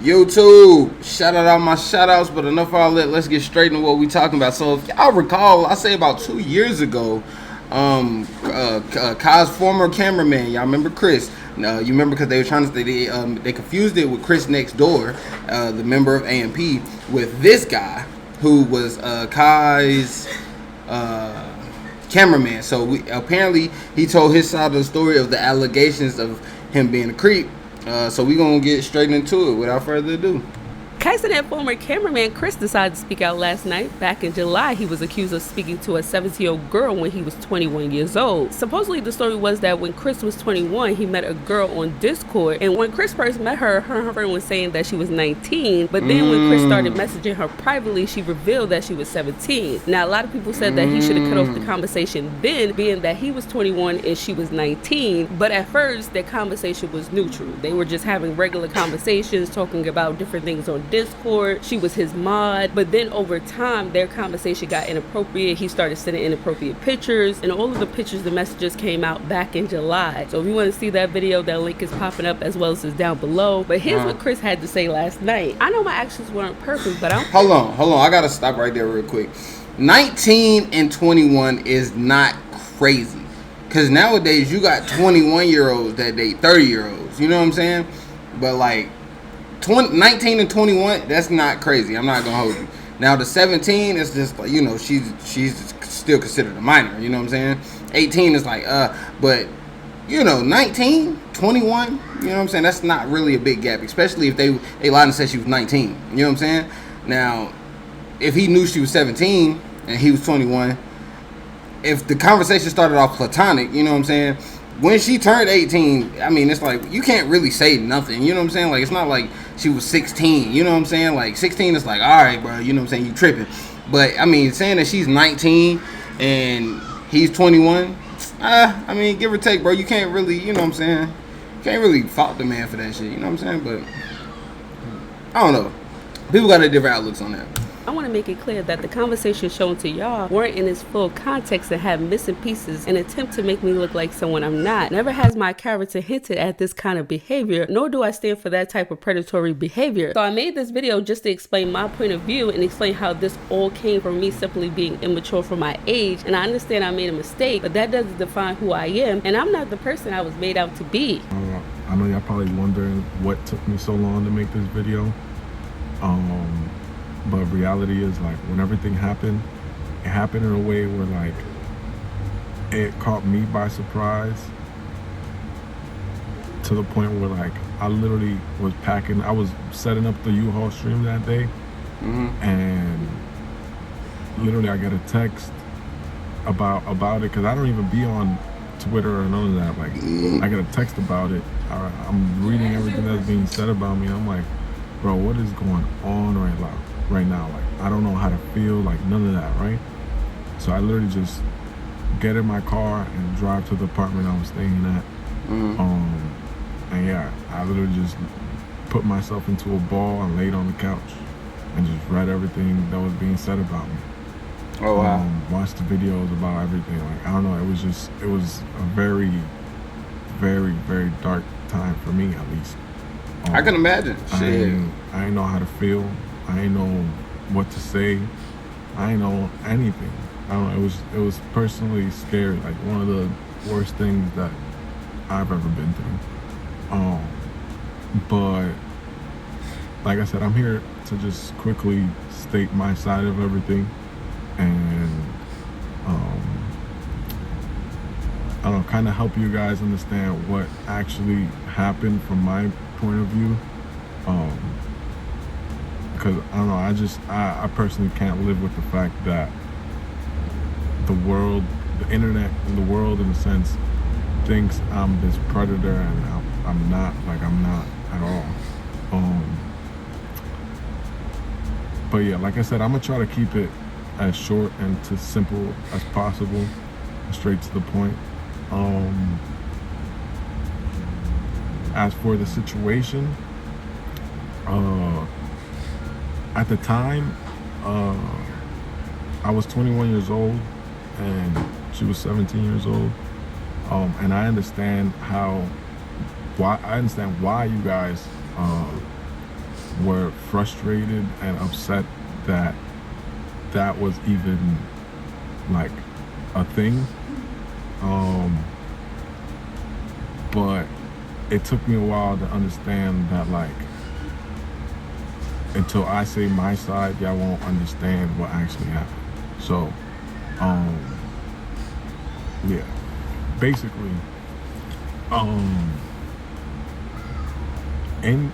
YouTube, shout out all my shout outs, but enough of all that. Let's get straight into what we talking about. So if y'all recall, I say about 2 years ago, Kai's former cameraman, y'all remember Chris? You remember because they were trying to they confused it with Chris next door, the member of AMP, with this guy who was Kai's cameraman. So apparently he told his side of the story of the allegations of him being a creep. So we're going to get straight into it without further ado. Kai's former cameraman Chris decided to speak out last night. Back in July, he was accused of speaking to a 17-year-old girl when he was 21 years old. Supposedly, the story was that when Chris was 21, he met a girl on Discord. And when Chris first met her, her friend was saying that she was 19. But then when Chris started messaging her privately, she revealed that she was 17. Now, a lot of people said that he should have cut off the conversation then, being that he was 21 and she was 19. But at first, their conversation was neutral. They were just having regular conversations, talking about different things on Discord. She was his mod, but then over time their conversation got inappropriate. He started sending inappropriate pictures, and all of the pictures and messages came out back in July. So if you want to see that video, that link is popping up as well as is down below. But here's what Chris had to say last night. I know my actions weren't perfect, but hold on, I gotta stop right there real quick. 19 and 21 is not crazy, because nowadays you got 21-year-olds that date 30-year-olds, you know what I'm saying? But like 19 and 21, that's not crazy. I'm not gonna hold you. Now the 17 is just like, you know, she's still considered a minor, you know what I'm saying? 18 is like but you know, 19, 21, you know what I'm saying? That's not really a big gap, especially if they lied and said she was 19, you know what I'm saying? Now, if he knew she was 17 and he was 21, if the conversation started off platonic, you know what I'm saying? When she turned 18, I mean, it's like, you can't really say nothing, you know what I'm saying? Like, it's not like she was 16, you know what I'm saying? Like, 16 is like, all right, bro, you know what I'm saying? You tripping. But, I mean, saying that she's 19 and he's 21, I mean, give or take, bro, you can't really, you know what I'm saying? You can't really fault the man for that shit, you know what I'm saying? But, I don't know. People got their different outlooks on that. I want to make it clear that the conversation shown to y'all weren't in its full context and had missing pieces in an attempt to make me look like someone I'm not. Never has my character hinted at this kind of behavior, nor do I stand for that type of predatory behavior. So I made this video just to explain my point of view and explain how this all came from me simply being immature for my age. And I understand I made a mistake, but that doesn't define who I am, and I'm not the person I was made out to be. I know y'all probably wondering what took me so long to make this video. But reality is, like, when everything happened, it happened in a way where, like, it caught me by surprise to the point where, like, I literally was packing. I was setting up the U-Haul stream that day, and literally I got a text about it, because I don't even be on Twitter or none of that. Like, I got a text about it. I'm reading everything that's being said about me. I'm like, bro, what is going on right now? Like, I don't know how to feel, like, none of that, right? So I literally just get in my car and drive to the apartment I was staying at. And yeah, I literally just put myself into a ball and laid on the couch and just read everything that was being said about me. Oh wow. Watched the videos about everything. Like, I don't know, it was a very, very, very dark time for me, at least. I can imagine. Shit. I ain't know how to feel. I ain't know what to say. I ain't know anything. I don't know. It was personally scary. Like, one of the worst things that I've ever been through. But like I said, I'm here to just quickly state my side of everything, and I don't know, kind of help you guys understand what actually happened from my point of view. Because I don't know, I personally can't live with the fact that the world, the internet, and the world, in a sense, thinks I'm this predator, and I'm not. Like, I'm not at all. But yeah, like I said, I'm gonna try to keep it as short and as simple as possible, straight to the point. As for the situation, at the time, I was 21 years old and she was 17 years old, and I understand why you guys were frustrated and upset that that was even like a thing. But it took me a while to understand that, like, until I say my side, y'all won't understand what actually happened. So, yeah, basically,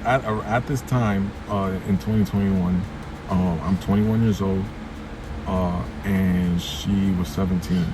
at this time, in 2021, I'm 21 years old, and she was 17.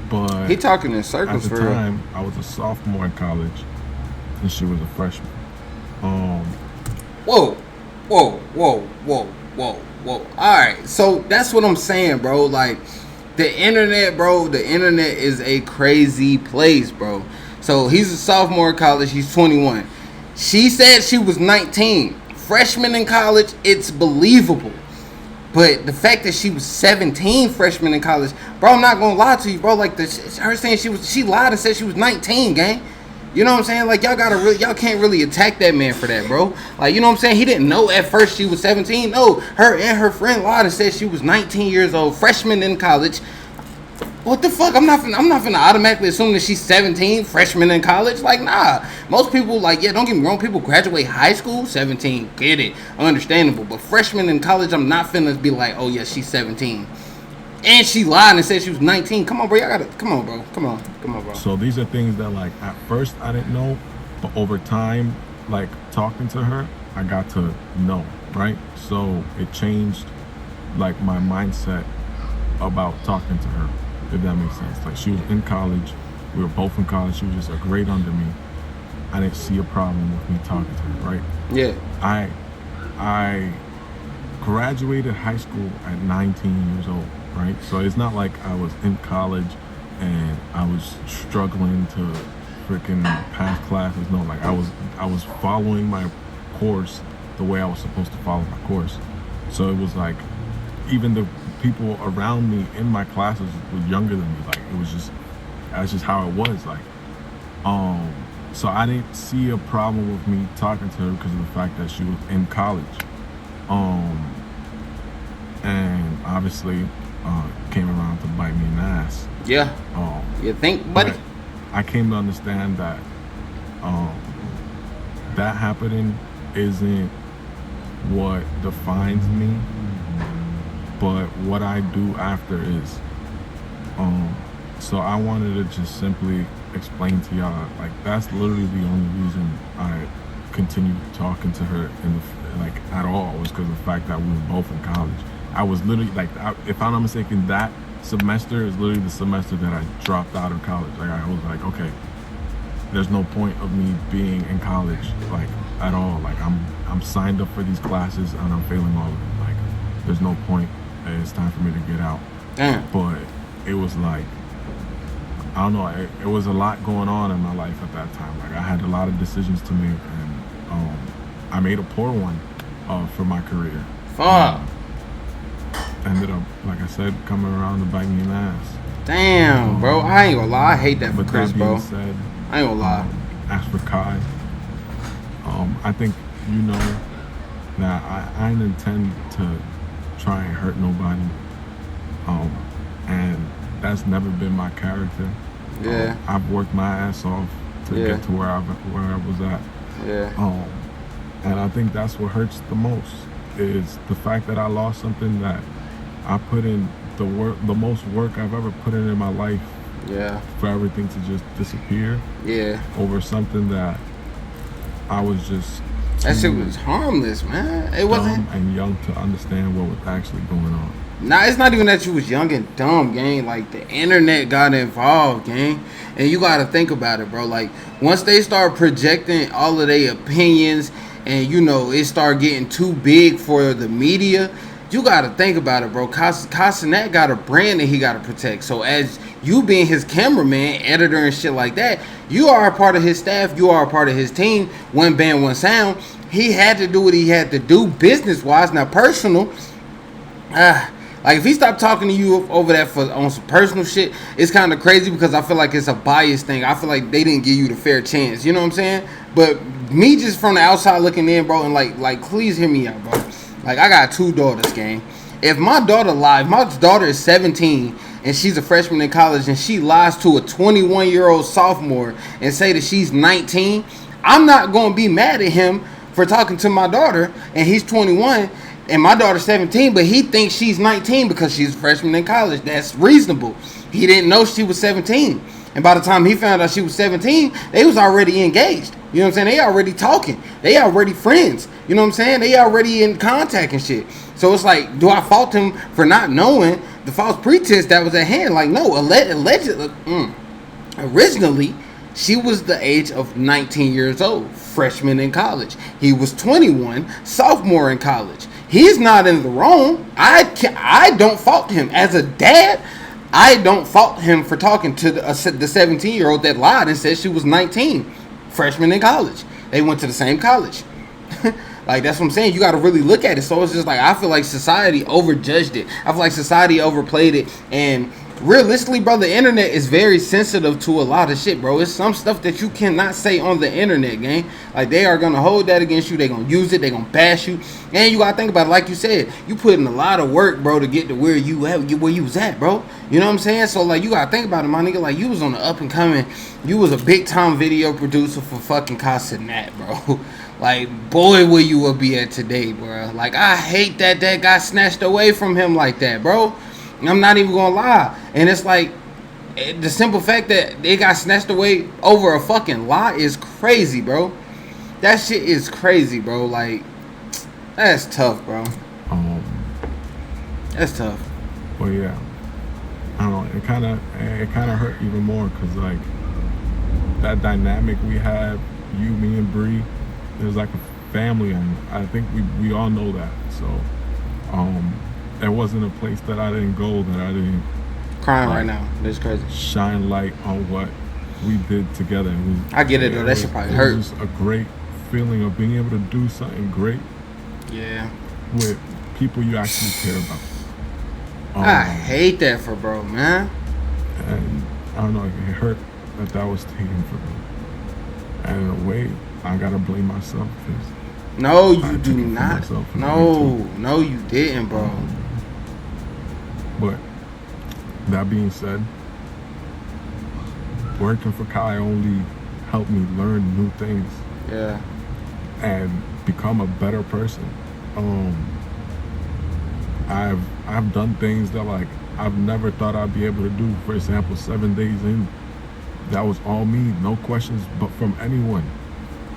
But he talking in circles at the for time, I was a sophomore in college, and she was a freshman. Whoa. Alright, so that's what I'm saying, bro. Like, the internet, bro, the internet is a crazy place, bro. So he's a sophomore in college, he's 21. She said she was 19. Freshman in college, it's believable. But the fact that she was 17, freshman in college, bro, I'm not gonna lie to you, bro. Like, her saying she lied and said she was 19, gang. You know what I'm saying? Like, y'all can't really attack that man for that, bro. Like, you know what I'm saying? He didn't know at first she was 17. No, her and her friend lied and said she was 19 years old, freshman in college. What the fuck? I'm not finna automatically assume that she's 17, freshman in college. Like, nah. Most people, like, yeah, don't get me wrong, people graduate high school, 17, get it, understandable. But freshman in college, I'm not finna be like, oh yeah, she's 17. And she lied and said she was 19. Come on, bro. Come on, bro. So these are things that, like, at first I didn't know, but over time, like, talking to her, I got to know, right? So it changed, like, my mindset about talking to her, if that makes sense. Like, she was in college. We were both in college. She was just a grade under me. I didn't see a problem with me talking to her, right? Yeah. I graduated high school at 19 years old, right? So it's not like I was in college and I was struggling to freaking pass classes. No, like, I was following my course the way I was supposed to follow my course. So it was like, even the people around me in my classes were younger than me. Like, that's just how it was. Like, so I didn't see a problem with me talking to her because of the fact that she was in college. And obviously, came around to bite me in the ass. Yeah. You think, buddy? I came to understand that that happening isn't what defines me, but what I do after is. So I wanted to just simply explain to y'all, like, that's literally the only reason I continued talking to her at all, was because of the fact that we were both in college. I was literally, like, if I'm not mistaken, that semester is literally the semester that I dropped out of college. Like, I was like, okay, there's no point of me being in college, like, at all. Like, I'm signed up for these classes and I'm failing all of them. Like, there's no point. It's time for me to get out. Damn. But it was like, I don't know, it was a lot going on in my life at that time. Like, I had a lot of decisions to make, and I made a poor one for my career. Fuck. Ended up, like I said, coming around to bite me in the ass. Damn, bro. I ain't gonna lie. I hate that for Chris, bro. Said, I ain't gonna lie. As for Kai, I think you know that I didn't intend to try and hurt nobody. And that's never been my character. Yeah. I've worked my ass off to get to where I was at. Yeah. And I think that's what hurts the most, is the fact that I lost something that I put in the most work I've ever put in my life. Yeah. For everything to just disappear. Yeah. Over something that I was just that shit was harmless, man. It wasn't. And young to understand what was actually going on. Nah, it's not even that you was young and dumb, gang. Like, the internet got involved, gang. And you gotta think about it, bro. Like, once they start projecting all of their opinions and, you know, it start getting too big for the media, you gotta think about it, bro. Castanet got a brand that he gotta protect. So as you being his cameraman, editor, and shit like that, you are a part of his staff. You are a part of his team. One band, one sound. He had to do what he had to do business-wise. Now, personal, like, if he stopped talking to you over that on some personal shit, it's kind of crazy because I feel like it's a bias thing. I feel like they didn't give you the fair chance. You know what I'm saying? But me just from the outside looking in, bro, and like please hear me out, bro. Like I got 2 daughters, gang. If my daughter lies, my daughter is 17 and she's a freshman in college and she lies to a 21-year-old sophomore and say that she's 19, I'm not going to be mad at him for talking to my daughter and he's 21 and my daughter's 17, but he thinks she's 19 because she's a freshman in college. That's reasonable. He didn't know she was 17. And by the time he found out she was 17, they was already engaged. You know what I'm saying? They already talking. They already friends. You know what I'm saying? They already in contact and shit. So it's like, do I fault him for not knowing the false pretense that was at hand? Like, no, allegedly, originally, she was the age of 19 years old, freshman in college. He was 21, sophomore in college. He's not in the wrong. I don't fault him. As a dad, I don't fault him for talking to the 17-year-old that lied and said she was 19, freshman in college. They went to the same college. Like, that's what I'm saying. You got to really look at it. So it's just like, I feel like society overjudged it. I feel like society overplayed it. And realistically, bro, the internet is very sensitive to a lot of shit, bro. It's some stuff that you cannot say on the internet, gang. Like, they are going to hold that against you. They're going to use it. They're going to bash you. And you got to think about it. Like you said, you put in a lot of work, bro, to get to where you was at, bro. You know what I'm saying? So, like, you got to think about it, my nigga. Like, you was on the up and coming. You was a big-time video producer for fucking Casa Nat, bro. Like, boy, where you will be at today, bro. Like, I hate that got snatched away from him like that, bro. I'm not even gonna lie. And it's like, the simple fact that they got snatched away over a fucking lie is crazy, bro. That shit is crazy, bro. Like, that's tough, bro. That's tough. Well, yeah. I don't know. It kind of hurt even more because, like, that dynamic we had, you, me, and Bree, it was like a family, and I think we all know that. So, there wasn't a place that I didn't go that I didn't crying right now. That's crazy. Shine light on what we did together. I get it though. That shit probably hurt. It was a great feeling of being able to do something great. Yeah. With people you actually care about. I hate that for bro, man. And I don't know. It hurt that was taken from me. And in a way, I gotta blame myself. No, you do not. No, you didn't, bro. But that being said, working for Kai only helped me learn new things. Yeah. And become a better person. I've done things that, like, I've never thought I'd be able to do. For example, 7 days in, that was all me, no questions but from anyone.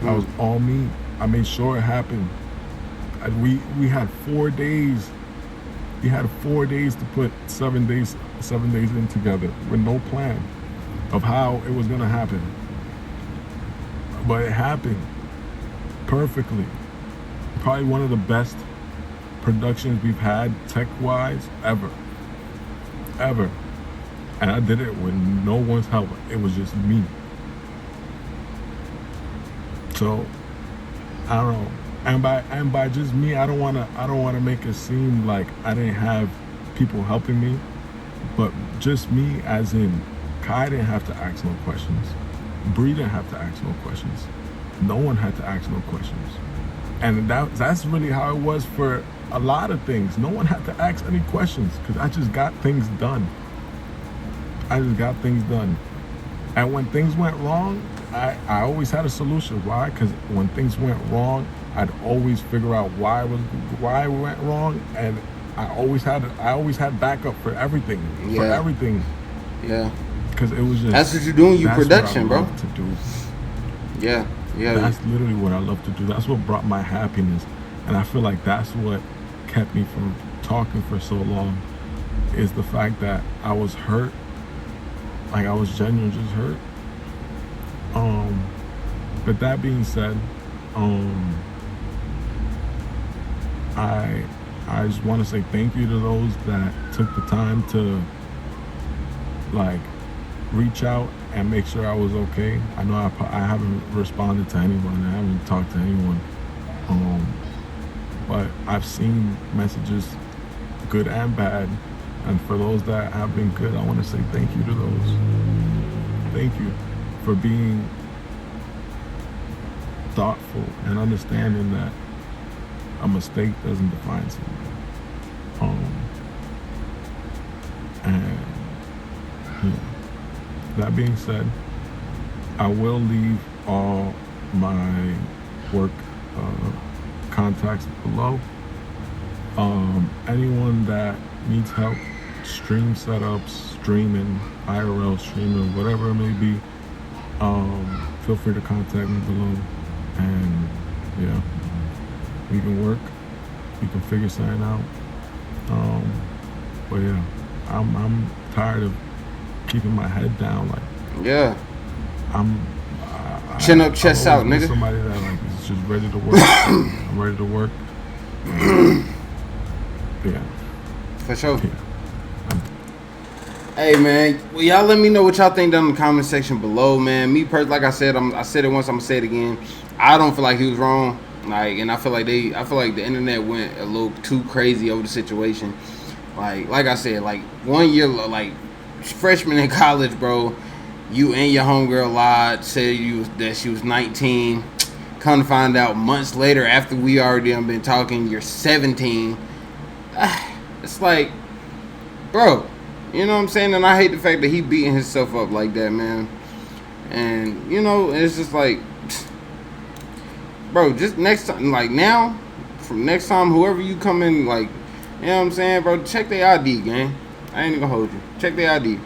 That was all me. I made sure it happened. We had 4 days. We had 4 days to put 7 days in together with no plan of how it was gonna happen. But it happened perfectly. Probably one of the best productions we've had tech-wise ever. And I did it with no one's help. It was just me. So I don't know. And by just me, I don't wanna make it seem like I didn't have people helping me. But just me, as in Kai didn't have to ask no questions. Bree didn't have to ask no questions. No one had to ask no questions. And that's really how it was for a lot of things. No one had to ask any questions because I just got things done. And when things went wrong, I always had a solution. Why? Because when things went wrong, I'd always figure out why it went wrong, and I always had backup for everything. Yeah. For everything. Yeah. Because it was just, that's what you're doing. You production, what I bro. love to do. Yeah. That's literally what I love to do. That's what brought my happiness, and I feel like that's what kept me from talking for so long. Is the fact that I was hurt. Like, I was genuinely just hurt. But that being said, I just want to say thank you to those that took the time to, like, reach out and make sure I was okay. I know I haven't responded to anyone. I haven't talked to anyone. But I've seen messages, good and bad. And for those that have been good, I want to say thank you to those. Thank you for being thoughtful and understanding that a mistake doesn't define someone. And that being said, I will leave all my work contacts below. Anyone that needs help, stream setups, streaming, IRL streaming, whatever it may be, feel free to contact me below. And yeah, we can work, we can figure something out. But yeah, I'm tired of keeping my head down. Like, yeah, chin up, chest out, nigga. Somebody that like is just ready to work. I'm ready to work. Yeah, for sure. Yeah. Hey man, well y'all let me know what y'all think down in the comment section below, man. Me personally, like I said, I said it once, I'm gonna say it again. I don't feel like he was wrong. Like, and I feel like the internet went a little too crazy over the situation. Like I said, like 1 year, like freshman in college, bro. You and your homegirl lied, said that she was 19. Come to find out months later, after we already been talking, you're 17. It's like, bro, you know what I'm saying? And I hate the fact that he beating himself up like that, man. And you know, it's just like, bro, just next time, like now, from next time, whoever you come in, like, you know what I'm saying, bro, check their ID, gang. I ain't gonna hold you. Check their ID.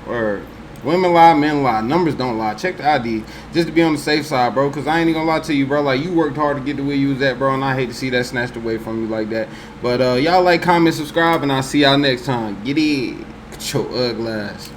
Or women lie, men lie, numbers don't lie. Check the ID just to be on the safe side, bro. Cause I ain't even gonna lie to you, bro. Like, you worked hard to get to where you was at, bro, and I hate to see that snatched away from you like that. But y'all like, comment, subscribe, and I'll see y'all next time. Get it. Get your ugly ass.